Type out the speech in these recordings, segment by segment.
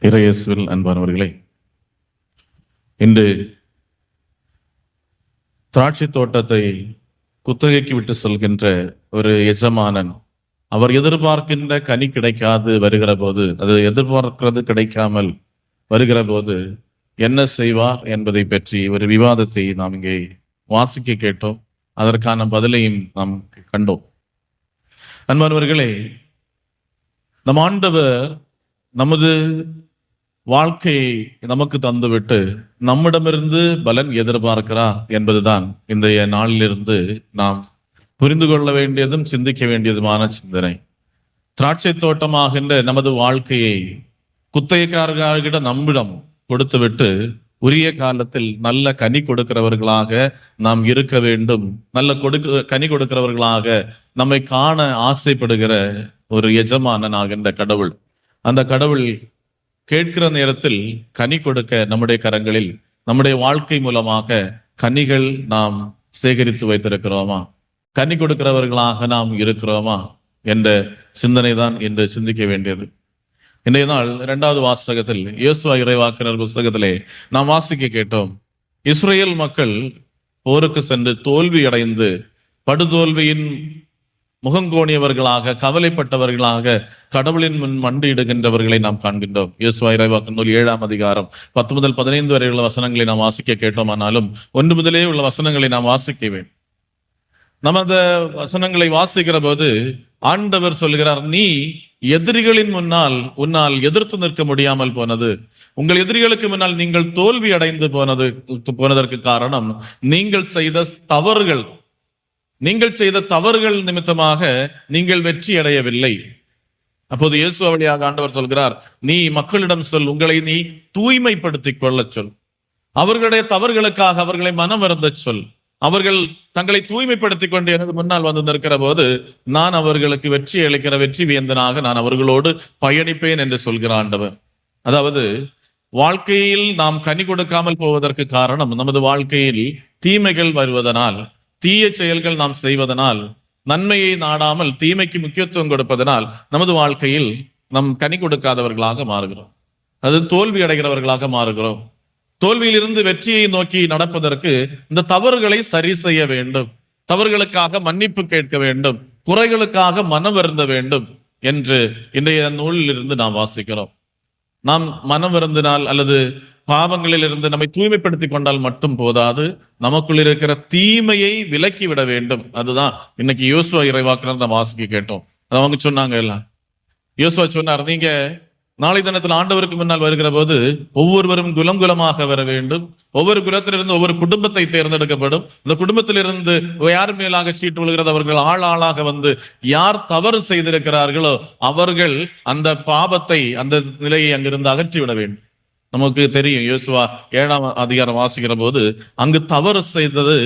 இறையேசுவில் அன்பானவர்களே, இன்று திராட்சை தோட்டத்தை குத்தகைக்கு விட்டு செல்கின்ற ஒரு எஜமானன் அவர் எதிர்பார்க்கின்ற கனி கிடைக்காது வருகிற போது, அது எதிர்பார்க்கிறது கிடைக்காமல் வருகிற போது என்ன செய்வார் என்பதை பற்றி ஒரு விவாதத்தை நாம் இங்கே வாசிக்க கேட்டோம். அதற்கான பதிலையும் நாம் கண்டோம். அன்பானவர்களே, நம் ஆண்டவர் நமது வாழ்க்கையை நமக்கு தந்துவிட்டு நம்மிடமிருந்து பலன் எதிர்பார்க்கிறார் என்பதுதான் இன்றைய நாளிலிருந்து நாம் புரிந்து கொள்ள வேண்டியதும் சிந்திக்க வேண்டியதுமான சிந்தனை. திராட்சை தோட்டமாகின்ற நமது வாழ்க்கையை குத்தகைக்காரர்கிட்ட நம்மிடம் கொடுத்துவிட்டு உரிய காலத்தில் நல்ல கனி கொடுக்கிறவர்களாக நாம் இருக்க வேண்டும். நல்ல கனி கொடுக்கிறவர்களாக நம்மை காண ஆசைப்படுகிற ஒரு எஜமானன் ஆகின்ற கடவுள், அந்த கடவுள் கேட்கிற நேரத்தில் கனி கொடுக்க நம்முடைய கரங்களில் நம்முடைய வாழ்க்கை மூலமாக கனிகள் நாம் சேகரித்து வைத்திருக்கிறோமா, கனி கொடுக்கிறவர்களாக நாம் இருக்கிறோமா என்ற சிந்தனை தான் இன்று சிந்திக்க வேண்டியது. இன்றைய நாள் 2வது வாசகத்தில் யோசுவா இறைவாக்கினர் புஸ்தகத்திலே நாம் வாசிக்க கேட்டோம். இஸ்ரேல் மக்கள் போருக்கு சென்று தோல்வி அடைந்து படுதோல்வியின் முகங்கோணியவர்களாக, கவலைப்பட்டவர்களாக கடவுளின் முன் மண்டியிடுகின்றவர்களை நாம் காண்கின்றோம். யோசுவா இறைவாக்கினர் நூல் 7ஆம் அதிகாரம் 10 முதல் 15 வரை உள்ள வசனங்களை நாம் வாசிக்க கேட்டோமானாலும் 1 முதலே உள்ள வசனங்களை நாம் வாசிக்க வேண்டும். நம்ம அந்த வசனங்களை வாசிக்கிற போது ஆண்டவர் சொல்கிறார், நீ எதிரிகளின் முன்னால் உன்னால் எதிர்த்து நிற்க முடியாமல் போனது, உங்கள் எதிரிகளுக்கு முன்னால் நீங்கள் தோல்வி அடைந்து போனதற்கு காரணம் நீங்கள் செய்த தவறுகள் நிமித்தமாக நீங்கள் வெற்றி அடையவில்லை. அப்போது இயேசு வழியாக ஆண்டவர் சொல்கிறார், நீ மக்களிடம் சொல், உங்களை நீ தூய்மைப்படுத்திக் கொள்ள சொல், அவர்களுடைய தவறுகளுக்காக அவர்களை மனம் வருந்த சொல், அவர்கள் தங்களை தூய்மைப்படுத்திக் கொண்டு எனது முன்னால் வந்து நிற்கிற போது நான் அவர்களுக்கு வெற்றி அளிக்கிற வெற்றி வேந்தனாக நான் அவர்களோடு பயணிப்பேன் என்று சொல்கிற ஆண்டவர். அதாவது வாழ்க்கையில் நாம் கனி கொடுக்காமல் போவதற்கு காரணம் நமது வாழ்க்கையில் தீமைகள் வருவதனால், தீய செயல்கள் நாம் செய்வதனால், நன்மையை நாடாமல் தீமைக்கு முக்கியத்துவம் கொடுப்பதனால் நமது வாழ்க்கையில் நாம் கனி கொடுக்காதவர்களாக மாறுகிறோம். அது தோல்வி அடைகிறவர்களாக மாறுகிறோம். தோல்வியிலிருந்து வெற்றியை நோக்கி நடப்பதற்கு இந்த தவறுகளை சரி செய்ய வேண்டும், தவறுகளுக்காக மன்னிப்பு கேட்க வேண்டும், குறைகளுக்காக மனம் வருந்த வேண்டும் என்று இன்றைய நூலில் இருந்து நாம் வாசிக்கிறோம். நாம் மனம் வருந்தினால் அல்லது பாவங்களில் இருந்து நம்மை தூய்மைப்படுத்திக் கொண்டால் மட்டும் போதாது, நமக்குள் இருக்கிற தீமையை விலக்கி விட வேண்டும். அதுதான் இன்னைக்கு யோசுவா இறைவாக்கினர் நாம் வாசிக்க கேட்டோம். அது அவங்க சொன்னாங்க எல்லாம். யோசுவா சொன்னார், நீங்க நாளை தினத்தில் ஆண்டவருக்கு முன்னால் வருகிற போது ஒவ்வொருவரும் குலமாக வர வேண்டும். ஒவ்வொரு குலத்திலிருந்து ஒவ்வொரு குடும்பத்தை தேர்ந்தெடுக்கப்படும். இந்த குடும்பத்திலிருந்து யார் மேலாக சீட்டு விழுகிறது, அவர்கள் ஆளாக வந்து யார் தவறு செய்திருக்கிறார்களோ அவர்கள் அந்த பாவத்தை, அந்த நிலையை அங்கிருந்து அகற்றிவிட வேண்டும். நமக்கு தெரியும், யோசுவா 7ஆம் அதிகாரம் வாசிக்கிற போது அங்கு தவறு செய்தது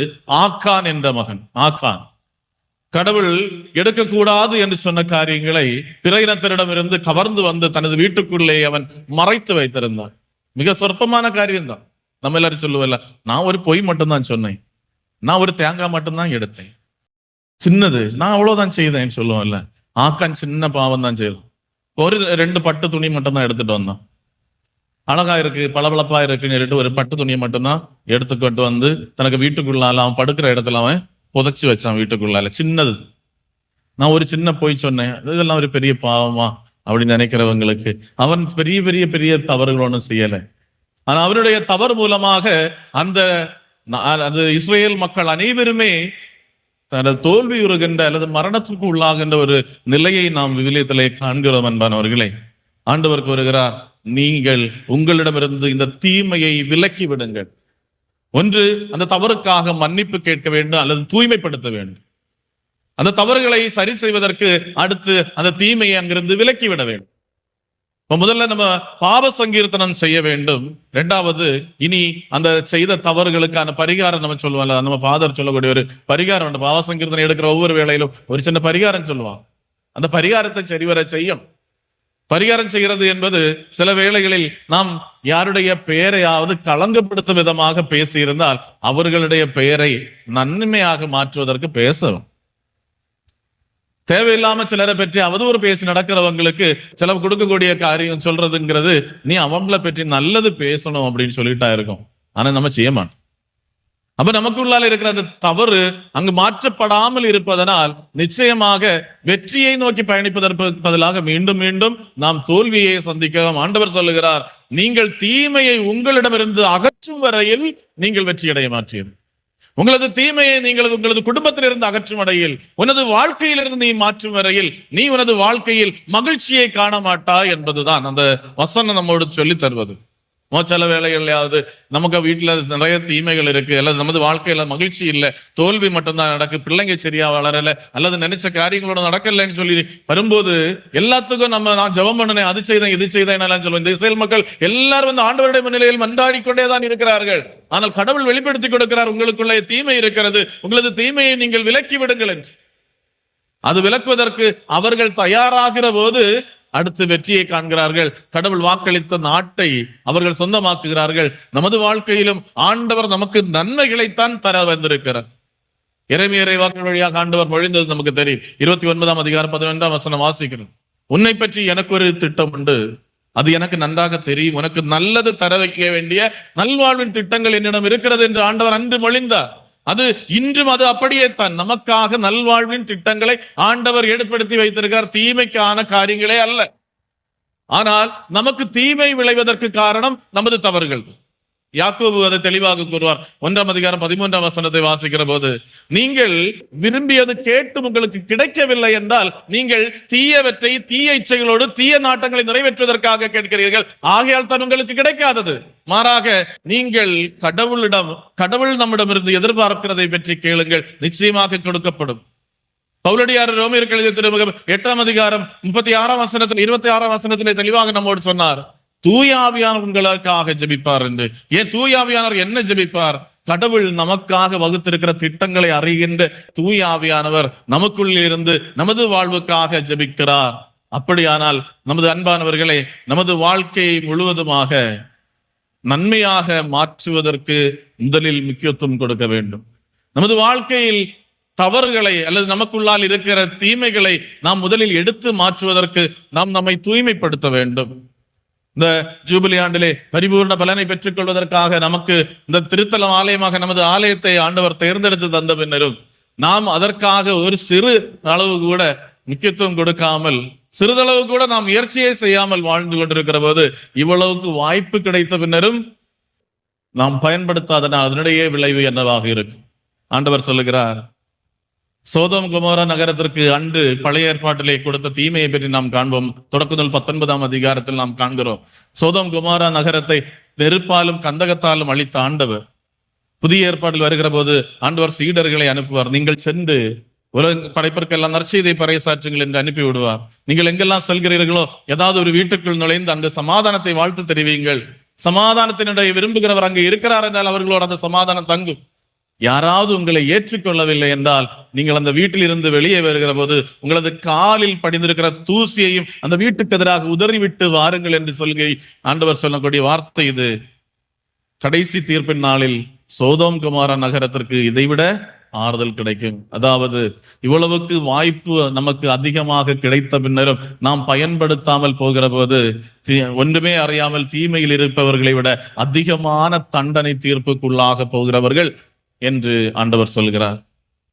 ஆக்கான் என்ற மகன். ஆக்கான் கடவுள் எடுக்கக்கூடாது என்று சொன்ன காரியங்களை பிற இனத்திடமிருந்து கவர்ந்து வந்து தனது வீட்டுக்குள்ளே அவன் மறைத்து வைத்திருந்தான். மிக சொற்பமான காரியம்தான். நம்ம எல்லாரும் சொல்லுவல்ல, நான் ஒரு பொய் மட்டும்தான் சொன்னேன், நான் ஒரு தேங்காய் மட்டும்தான் எடுத்தேன், சின்னது, நான் அவ்வளவுதான் செய்தேன் சொல்லுவோம்ல. ஆக்கான் சின்ன பாவம் தான் செய்தான். ஒரு 2 பட்டு துணி மட்டும்தான் எடுத்துட்டு வந்தான். அழகா இருக்கு, பளபளப்பா இருக்குன்னு சொல்லிட்டு ஒரு பட்டு துணியை மட்டும்தான் எடுத்துக்கிட்டு வந்து தனக்கு வீட்டுக்குள்ளால அவன் படுக்கிற இடத்துல அவன் புதைச்சி வச்சான். வீட்டுக்குள்ளால சின்னது. நான் ஒரு சின்ன பொய் சொன்னேன், இதெல்லாம் ஒரு பெரிய பாவமா அப்படின்னு நினைக்கிறவங்களுக்கு அவன் பெரிய பெரிய பெரிய தவறுகள் ஒன்றும் செய்யலை. ஆனா அவனுடைய தவறு மூலமாக அந்த இஸ்ரேல் மக்கள் அனைவருமே தனது தோல்வியுறுகின்ற அல்லது மரணத்திற்கு உள்ளாகின்ற ஒரு நிலையை நாம் விவிலியத்திலே காண்கிறோம். அன்பானவர்களே, ஆண்டவர் கூறுகிறார், நீங்கள் உங்களிடமிருந்து இந்த தீமையை விலக்கி விடுங்கள். ஒன்று, அந்த தவறுக்காக மன்னிப்பு கேட்க வேண்டும் அல்லது தூய்மைப்படுத்த வேண்டும். அந்த தவறுகளை சரி செய்வதற்கு அடுத்து அந்த தீமையை அங்கிருந்து விலக்கி விட வேண்டும். இப்ப முதல்ல நம்ம பாவ சங்கீர்த்தனம் செய்ய வேண்டும். 2வது, இனி அந்த செய்த தவறுகளுக்கான பரிகாரம் நம்ம சொல்லுவோம்ல, நம்ம ஃபாதர் சொல்லக்கூடிய ஒரு பரிகாரம், பாவ சங்கீர்த்தனம் எடுக்கிற ஒவ்வொரு வேளையிலும் ஒரு சின்ன பரிகாரம் சொல்லுவாங்க. அந்த பரிகாரத்தை சரிவர செய்யும். பரிகாரம் செய்கிறது என்பது சில வேளைகளில் நாம் யாருடைய பெயரையாவது களங்கப்படுத்தும் விதமாக பேசியிருந்தால் அவர்களுடைய பெயரை நன்மையாக மாற்றுவதற்கு பேசணும். தேவையில்லாம சிலரை பற்றி அவதூறு பேசி நடக்கிறவங்களுக்கு சில கொடுக்கக்கூடிய காரியம் சொல்றதுங்கிறது, நீ அவங்கள பற்றி நல்லது பேசணும் அப்படின்னு சொல்லிட்டா இருக்கும். ஆனா நம்ம செய்ய மாட்டோம். அப்ப நமக்குள்ளால இருக்கிற அந்த தவறு அங்கு மாற்றப்படாமல் இருப்பதனால் நிச்சயமாக வெற்றியை நோக்கி பயணிப்பதற்கு பதிலாக மீண்டும் மீண்டும் நாம் தோல்வியை சந்திக்கலாம். ஆண்டவர் சொல்லுகிறார், நீங்கள் தீமையை உங்களிடமிருந்து அகற்றும் வரையில் நீங்கள் வெற்றியடைய மாற்றீர்கள். உங்களது தீமையை உங்களது குடும்பத்திலிருந்து அகற்றும் வரையில், உனது வாழ்க்கையிலிருந்து நீ மாற்றும் வரையில் நீ உனது வாழ்க்கையில் மகிழ்ச்சியை காண மாட்டாய் என்பதுதான் அந்த வசனம் நம்மோடு சொல்லி தருவது. சில வேலைகள்லையாவது நமக்கு வீட்டுல நிறைய தீமைகள் இருக்கு, அல்லது நமது வாழ்க்கையில மகிழ்ச்சி இல்லை, தோல்வி மட்டும்தான் நடக்கு, பிள்ளைங்க சரியா வளரல, அல்லது நினைச்ச காரியங்களோட நடக்கலைன்னு சொல்லி வரும்போது எல்லாத்துக்கும் நான் ஜெபம் பண்ணினேன், அது செய்தேன், இது செய்தேன் சொல்லுவேன். இந்த இஸ்ரேல் மக்கள் எல்லாரும் வந்து ஆண்டவருடைய முன்னிலையில் மன்றாடி கொண்டேதான் இருக்கிறார்கள். ஆனால் கடவுள் வெளிப்படுத்தி கொடுக்கிறார், உங்களுக்குள்ளே தீமை இருக்கிறது, உங்களது தீமையை நீங்கள் விலக்கி விடுங்கள் என்று. அது விலக்குவதற்கு அவர்கள் தயாராகிற போது அடுத்து வெற்றியை காண்கிறார்கள். கடவுள் வாக்களித்த நாட்டை அவர்கள் சொந்தமாக்குகிறார்கள். நமது வாழ்க்கையிலும் ஆண்டவர் நமக்கு நன்மைகளைத்தான் தர வந்திருக்கிறார். எரேமியா வாக்கு வழியாக ஆண்டவர் மொழிந்தது நமக்கு தெரியும். 29ஆம் அதிகாரம் 11ஆம் வசனம் வாசிக்கிறோம். உன்னை பற்றி எனக்கு ஒரு திட்டம் உண்டு, அது எனக்கு நன்றாக தெரியும், உனக்கு நல்லது தர வைக்க வேண்டிய நல்வாழ்வின் திட்டங்கள் என்னிடம் இருக்கிறது என்று ஆண்டவர் அன்று மொழிந்தார். அது இன்றும் அது அப்படியே தான். நமக்காக நல்வாழ்வின் திட்டங்களை ஆண்டவர் ஏற்படுத்தி வைத்திருக்கிறார், தீமைக்கான காரியங்களே அல்ல. ஆனால் நமக்கு தீமை விளைவதற்கு காரணம் நமது தவறுகள். யாக்கோபு அதை தெளிவாக கூறுவார். 1ஆம் அதிகாரம் 13ஆம் வசனத்தை வாசிக்கிற போது, நீங்கள் விரும்பியது கேட்டு உங்களுக்கு கிடைக்கவில்லை என்றால் நீங்கள் தீயவற்றை, தீய இச்சைகளோடு தீய நாட்டங்களை நிறைவேற்றுவதற்காக கேட்கிறீர்கள், ஆகையால் தான் உங்களுக்கு கிடைக்காதது. மாறாக நீங்கள் கடவுள் நம்மிடமிருந்து எதிர்பார்க்கிறதை பற்றி கேளுங்கள், நிச்சயமாக கொடுக்கப்படும். பவுலடியார் ரோமியருக்கு எழுதிய திருமுகம் 8ஆம் அதிகாரம் 36ஆம் வசனத்தில் 26ஆம் வசனத்திலே தெளிவாக நம்மோடு சொன்னார், தூயாவியானவர் உங்களுக்காக ஜெபிப்பார் என்று. ஏன் தூயாவியானவர் என்ன ஜெபிப்பார்? கடவுள் நமக்காக வகுத்திருக்கிற திட்டங்களை அறிகின்ற தூயாவியானவர் நமக்குள்ளே இருந்து நமது வாழ்வுக்காக ஜெபிக்கிறார். அப்படியானால் நமது அன்பானவர்களை, நமது வாழ்க்கையை முழுவதுமாக நன்மையாக மாற்றுவதற்கு முதலில் முக்கியத்துவம் கொடுக்க வேண்டும். நமது வாழ்க்கையில் தவறுகளை அல்லது நமக்குள்ளால் இருக்கிற தீமைகளை நாம் முதலில் எடுத்து மாற்றுவதற்கு நாம் நம்மை தூய்மைப்படுத்த வேண்டும். இந்த ஜூபிலி ஆண்டிலே பரிபூர்ண பலனை பெற்றுக் கொள்வதற்காக நமக்கு இந்த திருத்தலம் ஆலயமாக நமது ஆலயத்தை ஆண்டவர் தேர்ந்தெடுத்து தந்த பின்னரும் நாம் அதற்காக ஒரு சிறு அளவு கூட முக்கியத்துவம் கொடுக்காமல், சிறிதளவு கூட நாம் முயற்சியை செய்யாமல் வாழ்ந்து கொண்டிருக்கிற போது, இவ்வளவுக்கு வாய்ப்பு கிடைத்த பின்னரும் நாம் பயன்படுத்தாதனால் அதனுடைய விளைவு என்னவாக இருக்கும்? ஆண்டவர் சொல்லுகிறார், சோதோம் கொமோரா நகரத்திற்கு அன்று பழைய ஏற்பாட்டிலே கொடுத்த தீமையை பற்றி நாம் காண்போம். தொடக்க நூல் 19ஆம் அதிகாரத்தில் நாம் காண்கிறோம். சோதோம் கொமோரா நகரத்தை நெருப்பாலும் கந்தகத்தாலும் அழித்த ஆண்டவர் புதிய ஏற்பாட்டில் வருகிற போது ஆண்டவர் சீடர்களை அனுப்புவார். நீங்கள் சென்று உலக படைப்பிற்கெல்லாம் நற்செய்தியை பறைசாற்றுங்கள் என்று அனுப்பி விடுவார். நீங்கள் எங்கெல்லாம் செல்கிறீர்களோ ஏதாவது ஒரு வீட்டுக்குள் நுழைந்து அங்கு சமாதானத்தை வாழ்த்து தெரிவிங்கள். சமாதானத்தினுடைய விரும்புகிறவர் அங்கு இருக்கிறார் என்றால் அவர்களோடு அந்த சமாதானம் தங்கும். யாராவது உங்களை ஏற்றுக்கொள்ளவில்லை என்றால் நீங்கள் அந்த வீட்டில் இருந்து வெளியே வருகிற போது உங்களது காலில் படிந்திருக்கிற தூசியையும் அந்த வீட்டுக்கு எதிராக உதறிவிட்டு வாருங்கள் என்று சொல்லி ஆண்டவர் சொல்லக்கூடிய வார்த்தை இது. கடைசி தீர்ப்பின் நாளில் சோதோம் கொமோரா நகரத்திற்கு இதைவிட ஆறுதல் கிடைக்கும். அதாவது இவ்வளவுக்கு வாய்ப்பு நமக்கு அதிகமாக கிடைத்த பின்னரும் நாம் பயன்படுத்தாமல் போகிற போது ஒன்றுமே அறியாமல் தீமையில் இருப்பவர்களை விட அதிகமான தண்டனை தீர்ப்புக்குள்ளாக போகிறவர்கள் என்று ஆண்டவர் சொல்கிறார்.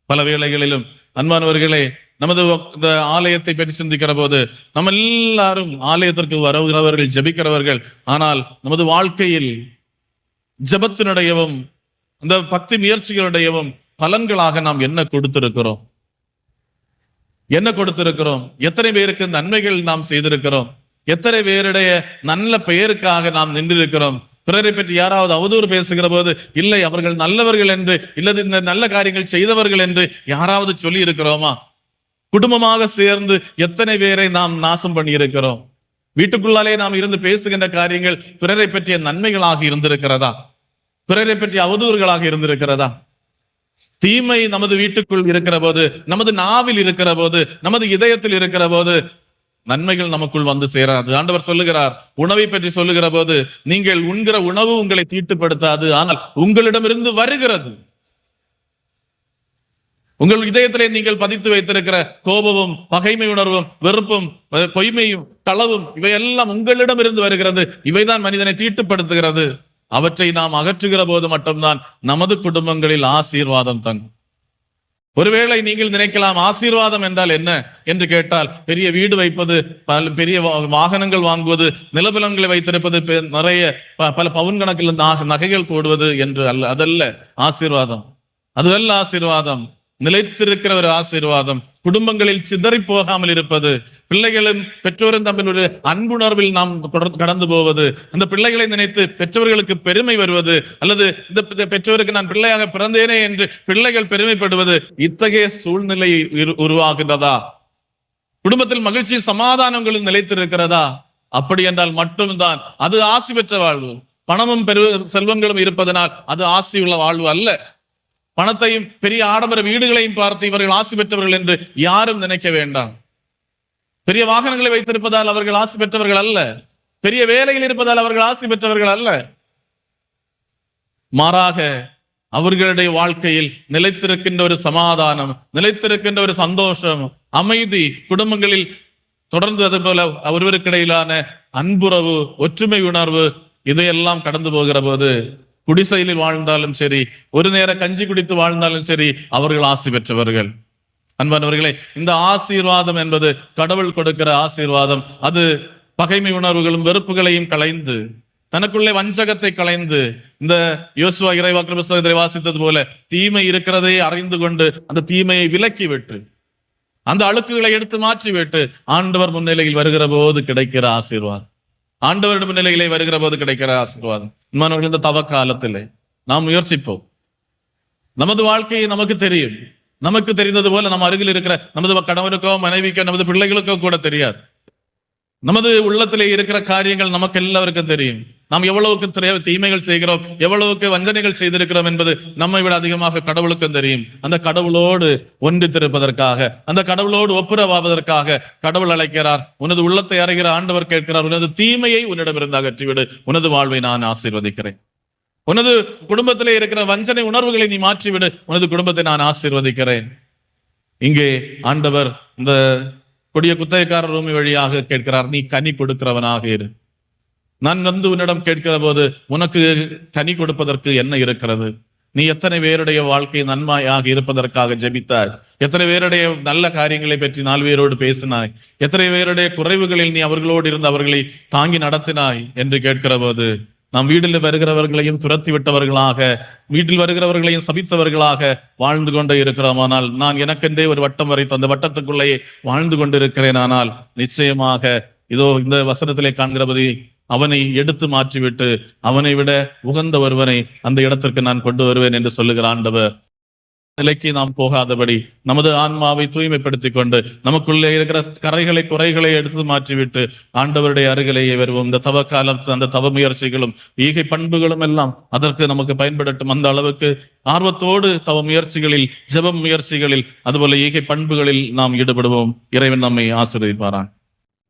பல வேளைகளிலும் அன்பானவர்களே, நமது இந்த ஆலயத்தை பற்றி சிந்திக்கிற போது நம்ம எல்லாரும் ஆலயத்திற்கு வருகிறவர்கள், ஜெபிக்கிறவர்கள். ஆனால் நமது வாழ்க்கையில் ஜெபத்தினுடையவும் அந்த பக்தி முயற்சிகளுடையவும் பலன்களாக நாம் என்ன கொடுத்திருக்கிறோம்? எத்தனை பேருக்கு நன்மைகள் நாம் செய்திருக்கிறோம்? எத்தனை பேருடைய நல்ல பெயருக்காக நாம் நின்றிருக்கிறோம்? பிறரை பற்றி யாராவது அவதூறு பேசுகிற போது இல்லை அவர்கள் நல்லவர்கள் என்று, இல்லது இந்த நல்ல காரியங்கள் செய்தவர்கள் என்று யாராவது சொல்லி இருக்கிறோமா? குடும்பமாக சேர்ந்து எத்தனை பேரை நாம் நாசம் பண்ணி இருக்கிறோம்? வீட்டுக்குள்ளாலே நாம் இருந்து பேசுகின்ற காரியங்கள் பிறரை பற்றிய நன்மைகளாக இருந்திருக்கிறதா? பிறரை பற்றிய அவதூறுகளாக இருந்திருக்கிறதா? தீமை நமது வீட்டுக்குள் இருக்கிற போது, நமது நாவில் இருக்கிற போது, நமது இதயத்தில் இருக்கிற போது நன்மைகள் நமக்குள் வந்து சேராது. ஆண்டவர் சொல்லுகிறார், உணவை பற்றி சொல்லுகிற போது, நீங்கள் உண்கிற உணவு உங்களை தீட்டுப்படுத்தாது, ஆனால் உங்களிடமிருந்து வருகிறது. உங்கள் இதயத்திலே நீங்கள் பதித்து வைத்திருக்கிற கோபமும், பகைமை உணர்வும், வெறுப்பும், பொய்மையும், களவும் இவையெல்லாம் உங்களிடம் இருந்து வருகிறது. இவைதான் மனிதனை தீட்டுப்படுத்துகிறது. அவற்றை நாம் அகற்றுகிற போது மட்டும்தான் நமது குடும்பங்களில் ஆசீர்வாதம் தங்கும். ஒருவேளை நீங்கள் நினைக்கலாம், ஆசீர்வாதம் என்றால் என்ன என்று கேட்டால், பெரிய வீடு வைப்பது, பெரிய வாகனங்கள் வாங்குவது, நிலபலங்களை வைத்திருப்பது, நிறைய பல பவுன் கணக்கில் நகைகள் போடுவது என்று அல்ல. அதல்ல ஆசீர்வாதம். அதுவல்ல ஆசீர்வாதம். நிலைத்திருக்கிற ஒரு ஆசீர்வாதம், குடும்பங்களில் சிதறி போகாமல் இருப்பது, பிள்ளைகளும் பெற்றோரும் தம்மில் ஒரு அன்புணர்வில் நாம் கடந்து போவது, அந்த பிள்ளைகளை நினைத்து பெற்றோர்களுக்கு பெருமை வருவது, அல்லது இந்த பெற்றோருக்கு நான் பிள்ளையாக பிறந்தேனே என்று பிள்ளைகள் பெருமைப்படுவது, இத்தகைய சூழ்நிலை உருவாகின்றதா? குடும்பத்தில் மகிழ்ச்சி சமாதானங்களும் நிலைத்திருக்கிறதா? அப்படி என்றால் மட்டும்தான் அது ஆசி பெற்ற வாழ்வு. பணமும் செல்வங்களும் இருப்பதனால் அது ஆசி உள்ள வாழ்வு அல்ல. பணத்தையும் பெரிய ஆடம்பர வீடுகளையும் பார்த்து இவர்கள் ஆசி பெற்றவர்கள் என்று யாரும் நினைக்க வேண்டாம். பெரிய வாகனங்களை வைத்திருப்பதால் அவர்கள் ஆசி பெற்றவர்கள் அல்ல. பெரிய வேலையில் இருப்பதால் அவர்கள் ஆசி பெற்றவர்கள் அல்ல. மாறாக அவர்களுடைய வாழ்க்கையில் நிலைத்திருக்கின்ற ஒரு சமாதானம், நிலைத்திருக்கின்ற ஒரு சந்தோஷம், அமைதி, குடும்பங்களில் தொடர்ந்து அது போல ஒருவருக்கிடையிலான அன்புறவு, ஒற்றுமை உணர்வு, இதையெல்லாம் கடந்து போகிற போது, குடிசையில் வாழ்ந்தாலும் சரி, ஒரு நேர கஞ்சி குடித்து வாழ்ந்தாலும் சரி, அவர்கள் ஆசி பெற்றவர்கள். அன்பானவர்களே, இந்த ஆசீர்வாதம் என்பது கடவுள் கொடுக்கிற ஆசீர்வாதம். அது பகைமை உணர்வுகளும் வெறுப்புகளையும் களைந்து, தனக்குள்ளே வஞ்சகத்தை களைந்து, இந்த யோசுவா இறைவாக்கு புத்தகத்தை வாசித்தது போல தீமை இருக்கிறதை அறிந்து கொண்டு அந்த தீமையை விலக்கி விட்டு, அந்த அழுக்குகளை எடுத்து மாற்றி விட்டு ஆண்டவர் முன்னிலையில் வருகிற போது கிடைக்கிற ஆசீர்வாதம், ஆண்டவரின் முன்னிலையிலே வருகிற போது கிடைக்கிற ஆசீர்வாதம். இந்த தவ காலத்திலே நாம் முயற்சிப்போம். நமது வாழ்க்கையை நமக்கு தெரியும். நமக்கு தெரிந்தது போல நம்ம அருகில் இருக்கிற நமது கணவனுக்கோ, மனைவிக்கோ, நமது பிள்ளைகளுக்கோ கூட தெரியாது. நமது உள்ளத்திலே இருக்கிற காரியங்கள் நமக்கு எல்லாருக்கும் தெரியும். நாம் எவ்வளவுக்கு தீமைகள் செய்கிறோம், எவ்வளவுக்கு வஞ்சனைகள் செய்திருக்கிறோம் என்பது நம்மை விட அதிகமாக கடவுளுக்கும் தெரியும். அந்த கடவுளோடு ஒன்றித்திருப்பதற்காக, அந்த கடவுளோடு ஒப்புரவாவதற்காக கடவுள் அழைக்கிறார். உனது உள்ளத்தை அறிகிற ஆண்டவர் கேட்கிறார், உனது தீமையை உன்னிடமிருந்து அகற்றிவிடு, உனது வாழ்வை நான் ஆசீர்வதிக்கிறேன். உனது குடும்பத்திலே இருக்கிற வஞ்சனை உணர்வுகளை நீ மாற்றிவிடு, உனது குடும்பத்தை நான் ஆசீர்வதிக்கிறேன். இங்கே ஆண்டவர் இந்த கொடிய குத்தகைக்காரர் ரூமி வழியாக கேட்கிறார், நீ கனி கொடுக்கிறவனாக இரு. நான் வந்து உன்னிடம் கேட்கிற போது உனக்கு கனி கொடுப்பதற்கு என்ன இருக்கிறது? நீ எத்தனை பேருடைய வாழ்க்கை நன்மையாக இருப்பதற்காக ஜெபித்தாய்? எத்தனை பேருடைய நல்ல காரியங்களை பற்றி 4 பேரோடு பேசினாய்? எத்தனை பேருடைய குறைவுகளில் நீ அவர்களோடு இருந்து அவர்களை தாங்கி நடத்தினாய் என்று கேட்கிற போது, நாம் வீட்டில் வருகிறவர்களையும் துரத்தி விட்டவர்களாக, வீட்டில் வருகிறவர்களையும் சபித்தவர்களாக வாழ்ந்து கொண்டே இருக்கிறோம். ஆனால் நான் எனக்கென்றே ஒரு வட்டம் வரைத்து அந்த வட்டத்துக்குள்ளேயே வாழ்ந்து கொண்டிருக்கிறேன். ஆனால் நிச்சயமாக இதோ இந்த வசனத்திலே காண்கிறபடி அவனை எடுத்து மாற்றிவிட்டு அவனை விட உகந்த ஒருவனை அந்த இடத்திற்கு நான் கொண்டு வருவேன் என்று சொல்லுகிற ஆண்டவர். நிலைக்கு நாம் போகாதபடி நமது ஆன்மாவை தூய்மைப்படுத்திக் கொண்டு நமக்குள்ளே இருக்கிற கரைகளை குறைகளை எடுத்து மாற்றிவிட்டு ஆண்டவருடைய அருகிலேயே வருவோம். இந்த தவ காலத்து அந்த தவ முயற்சிகளும் ஈகை பண்புகளும் எல்லாம் அதற்கு நமக்கு பயன்படட்டும். அந்த அளவுக்கு ஆர்வத்தோடு தவ முயற்சிகளில், ஜெப முயற்சிகளில், அதுபோல ஈகை பண்புகளில் நாம் ஈடுபடுவோம். இறைவன் நம்மை ஆசீர்வதிப்பாரான்.